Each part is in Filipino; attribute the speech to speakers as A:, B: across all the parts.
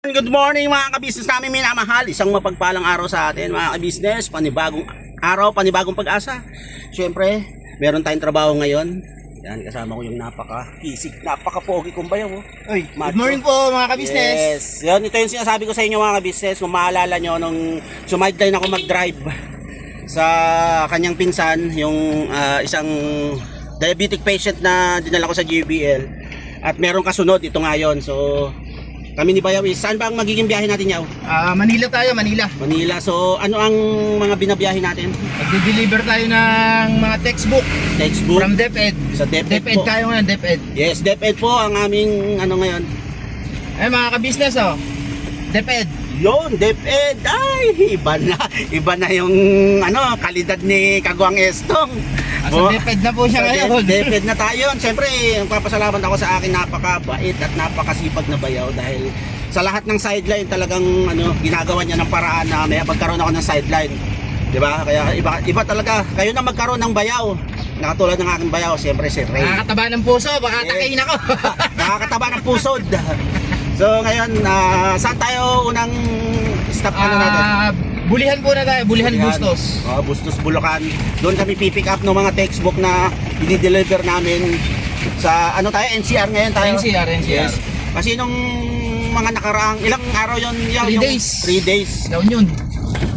A: Good morning mga ka-business namin minamahal. Isang mapagpalang araw sa atin mga ka-business. Panibagong araw, panibagong pag-asa. Siyempre, meron tayong trabaho ngayon. Yan, kasama ko yung napaka-kisig, napaka-pogi kong bayaw.
B: Oy, good morning po mga ka-business.
A: Yes, yun, ito yung sinasabi ko sa inyo mga ka-business. Kung maalala nyo, nung sumideline ako mag-drive sa kanyang pinsan, yung isang diabetic patient na dinala ko sa GBL. At meron kasunod, ito ngayon. So, kami ni Bayaw, saan ba ang magiging biyahe natin yaw?
B: Manila tayo, Manila.
A: Manila. So, ano ang mga binabiyahe natin?
B: Magde-deliver tayo ng mga textbook
A: Textbook.
B: from DepEd.
A: Sa DepEd
B: DepEd
A: po.
B: tayo ngayon, DepEd.
A: Yes, DepEd po ang aming ano ngayon.
B: Ay mga ka-business oh. DepEd.
A: Yon, DepEd. Ay, iba na yung ano, kalidad ni Kagwang Estong.
B: So DepEd na po siya ngayon.
A: DepEd na tayo. Siyempre, papasalamat ako sa akin napakabait at napakasipag na bayaw dahil sa lahat ng sideline talagang ano, ginagawa niya ng paraan na may pagkaroon ako ng sideline. 'Di ba? Kaya iba talaga. Kayo na magkaroon ng bayaw. Nakatulad ng aking bayaw, siyempre si Ray.
B: Nakakataba ng puso, baka takain ako.
A: Nakakataba ng pusod. So ngayon, saan tayo unang stop natin?
B: Bulihan po na tayo, Bulihan Bustos.
A: Bustos Bulacan. Doon kami pipick up ng mga textbook na i-deliver namin sa ano tayo, NCR ngayon tayo.
B: NCR.
A: Yes. Kasi nung mga nakaraang ilang araw yon,
B: 3 days.
A: 3 days.
B: La Union.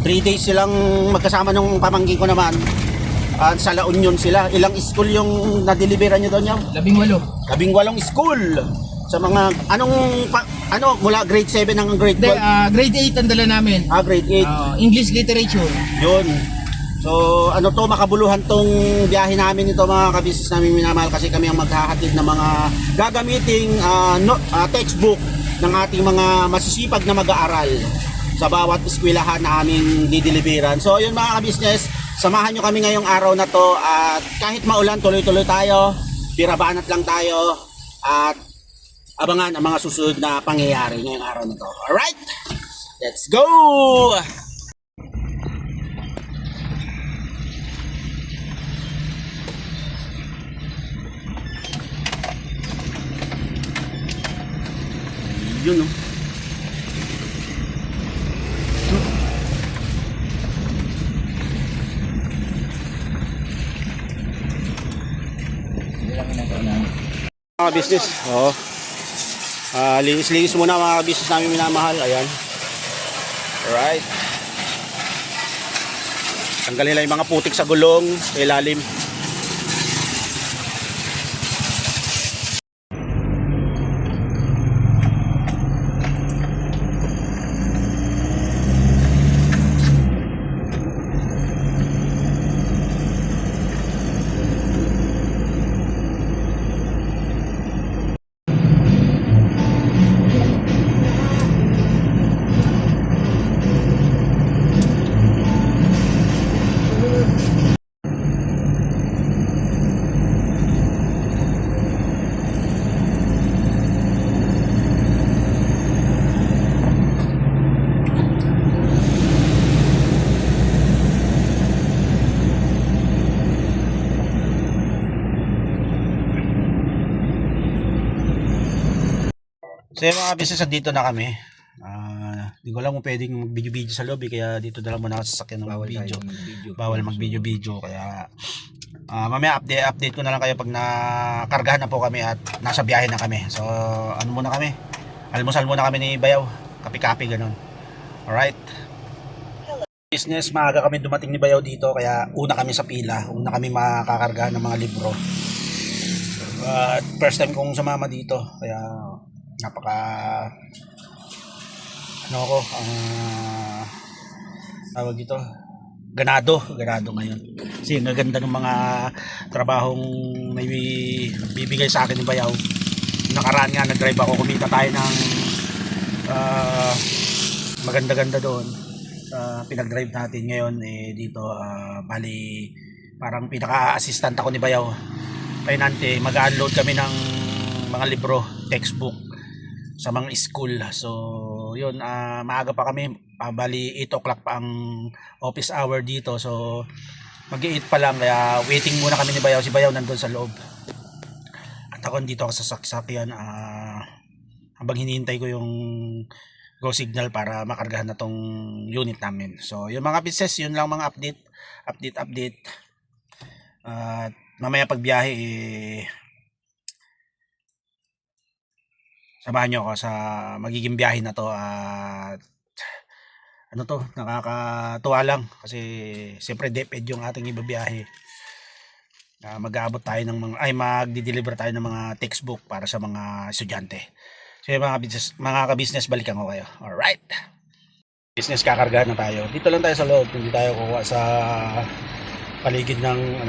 A: 3 days silang magkasama nung pamangkin ko naman. Sa La Union sila. Ilang school yung na-deliveran nyo doon yung?
B: 18.
A: 18 school. Sa mga mula grade 7 hanggang grade 12.
B: Grade 8 ang dala namin.
A: Grade 8.
B: English literature.
A: Yun. So, makabuluhan tong biyahe namin ito mga ka-business namin minamahal kasi kami ang maghahatid ng mga gagamiting textbook ng ating mga masisipag na mag-aaral sa bawat eskwelahan na aming dideliveran. So, yun mga ka-business, samahan nyo kami ngayong araw na to at kahit maulan, tuloy-tuloy tayo, pirabanat lang tayo at abangan ang mga susunod na pangyayari ngayong araw na to. Alright? Let's go! Yun no. Mga business, linis-linis muna mga business namin minamahal. Ayan. Alright. Tanggalin nila yung mga putik sa gulong, sa ilalim. So yung mga business, dito na kami. Hindi ko alam kung pwedeng mag-video-video sa lobby, kaya dito na lang muna ako sasakyan ng video. Bawal mag-video-video, kaya mamaya update ko na lang kayo pag nakargahan na po kami at nasa biyahe na kami. So ano muna kami, almusal muna kami ni Bayaw, kapi-kapi ganun. Alright business, maaga kami dumating ni Bayaw dito, kaya una kami sa pila, una kami makakargahan ng mga libro. First time kong sumama dito, kaya napaka tawag dito, ganado ngayon kasi naganda ng mga trabahong may bibigay sa akin ni Bayaw. Nakaraan nga nag-drive ako, kumita tayo ng maganda-ganda doon sa pinag-drive natin ngayon dito. Bali parang pinaka-assistant ako ni Bayaw, painante, mag-unload kami ng mga libro, textbook sa mga school. So yun, maaga pa kami, bali 8 o'clock pa ang office hour dito, so mag-8 pa lang, kaya waiting muna kami ni Bayaw. Si Bayaw nandun sa loob at ako dito ako sa sasakyan habang hinihintay ko yung go signal para makargahan na tong unit namin. So yung mga business, yun lang mga update. At mamaya pagbiyahe samahan nyo ako sa magiging biyahe na to. At ano to, nakakatuwa lang kasi siyempre DepEd yung ating ibabiyahe. Mag-aabot tayo ng magdi-deliver tayo ng mga textbook para sa mga estudyante. So yung mga ka-business, balikan ko kayo. Alright. Business, kakargahan na tayo. Dito lang tayo sa loob, hindi tayo kukuha sa paligid ng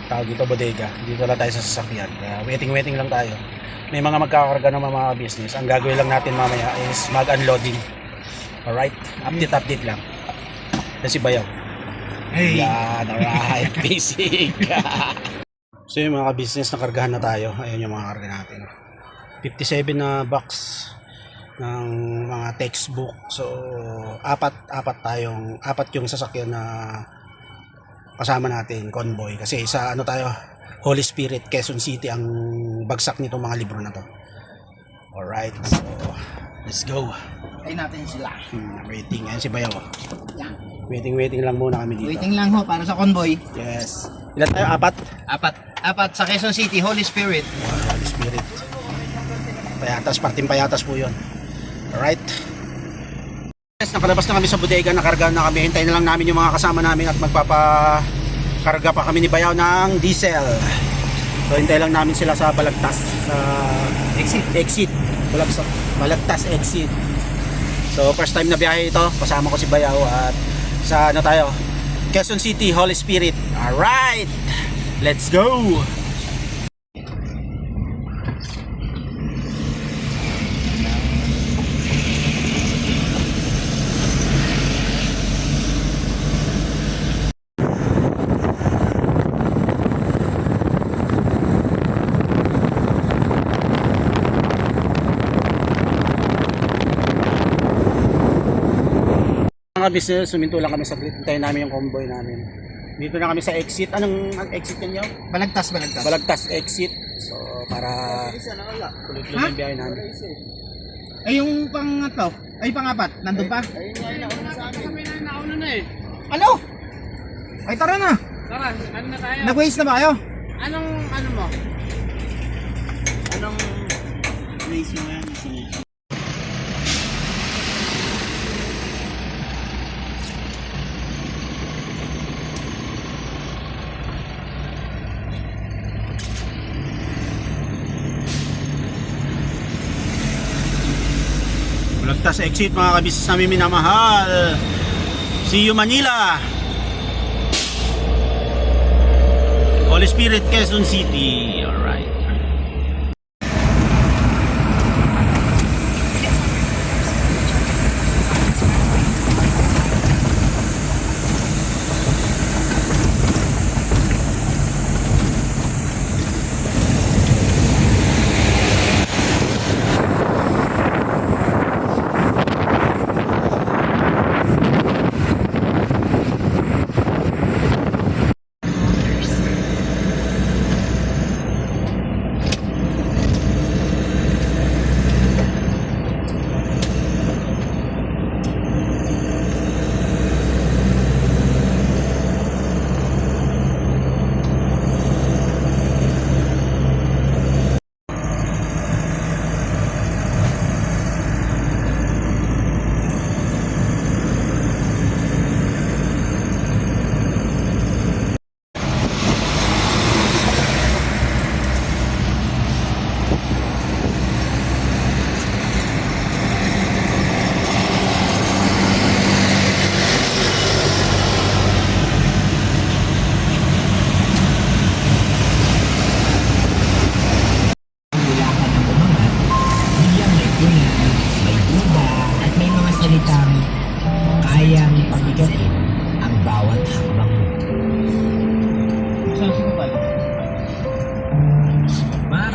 A: tawag dito, bodega. Dito lang tayo sa sasakyan. Kaya waiting lang tayo. May mga magkakarga ng mga business. Ang gagawin lang natin mamaya is mag-unloading. Alright, update lang. Kasi bayaw. Hey. Yan, alright, basic. So yung mga business, nakargahan na tayo. Ayan yung mga karga natin. 57 na box ng mga textbook. So apat yung sasakyan na kasama natin, convoy. Kasi sa tayo, Holy Spirit, Quezon City ang bagsak nitong mga libro na to. Alright, so let's go.
B: Ay natin sila.
A: Waiting, ayan si Bayaw.
B: Yan.
A: Waiting lang muna kami dito.
B: Waiting lang ho para sa convoy.
A: Yes. Ilan tayo?
B: Apat sa Quezon City, Holy Spirit.
A: Holy Spirit. Payatas, parting payatas po yun. Alright. Yes, nakalabas na kami sa bodega, nakarga na kami. Hintayin na lang namin yung mga kasama namin at magpapakarga pa kami ni Bayaw ng diesel. So hintayin lang namin sila sa Balagtas. Sa exit. Balagtas exit. So first time na biyahe ito, kasama ko si Bayaw at sa tayo, Quezon City, Holy Spirit. Alright, let's go. Mga business, suminto lang kami saglit. Hintayin namin yung convoy namin. Dito na kami sa exit. Anong exit yan, Yaw?
B: Balagtas.
A: Balagtas exit. So, para tuloy-tuloy yung biyahe namin.
B: Ay yung pangatlo, ay pangapat, nandun pa?
C: Ayun, nauna sa amin. Kami na nauna na eh.
B: Ano? Ay tara na.
C: Tara, ano na tayo?
B: Nag-waste na ba kayo?
C: Anong, ano mo? Anong...
A: Race mo yan. Balagtas exit, mga kabisnes namin minamahal. See you Manila. Holy Spirit, Quezon City. Alright.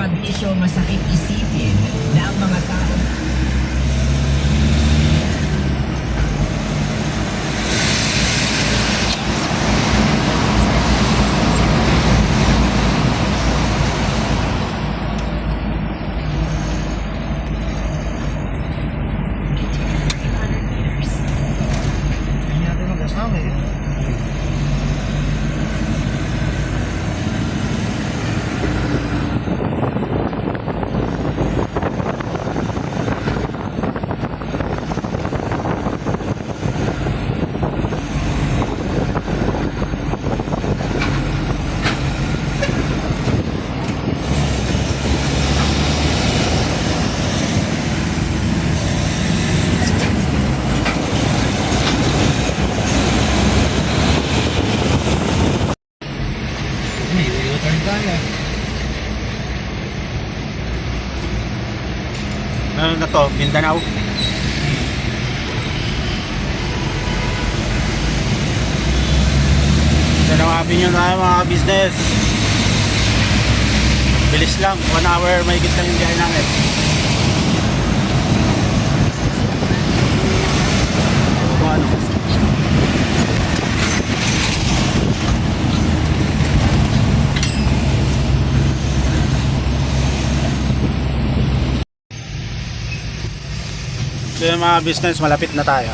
D: Kabisyo, masakit isipin na ang mga tao
A: to, Mindanao. Ito na mga opinion tayo mga business. Bilis lang, 1 hour may lang yung biyahe namin. Kung ano. So yung mga business, malapit na tayo.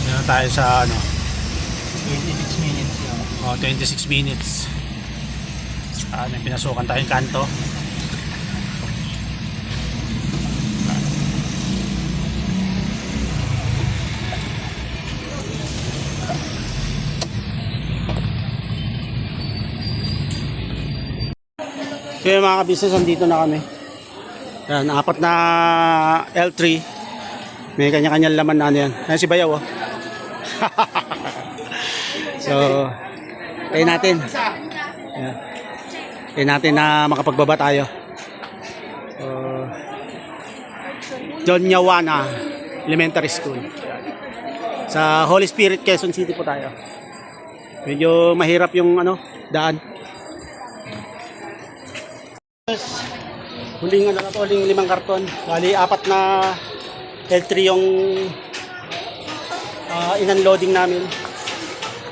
A: Yan na tayo sa ano,
B: 26 minutes yun.
A: 26 minutes. May pinasukan tayong kanto. So yung mga business, andito na kami. Yan, 4 na L3. May kanya-kanyang laman na ano yan. Ayan si Bayaw, oh. So, tayo natin. Yan. Tayo natin na makapagbaba tayo. So, John Yawana Elementary School. Sa Holy Spirit, Quezon City po tayo. Medyo mahirap yung ano, daan. Huling ano na to, huling 5 karton. Bali, 4 na L3 yung in-unloading namin.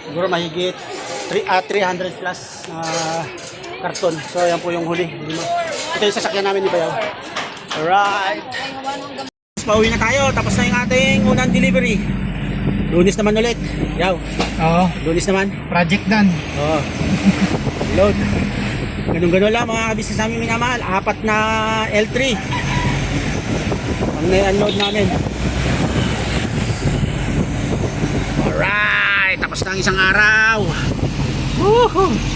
A: Siguro mahigit 300 plus na karton. So, yan po yung huli. Ito yung sasakyan namin ni Bayaw. Alright. Pauwi na tayo. Tapos na yung ating unang delivery. Lunes naman ulit. Yaw.
B: Oo,
A: Lunes naman.
B: project done.
A: Oo. Load. Ganun-ganun lang mga kabisnes namin minamahal. 4 na L3 ang na-unload namin. Alright, tapos na ang isang araw. Woohoo!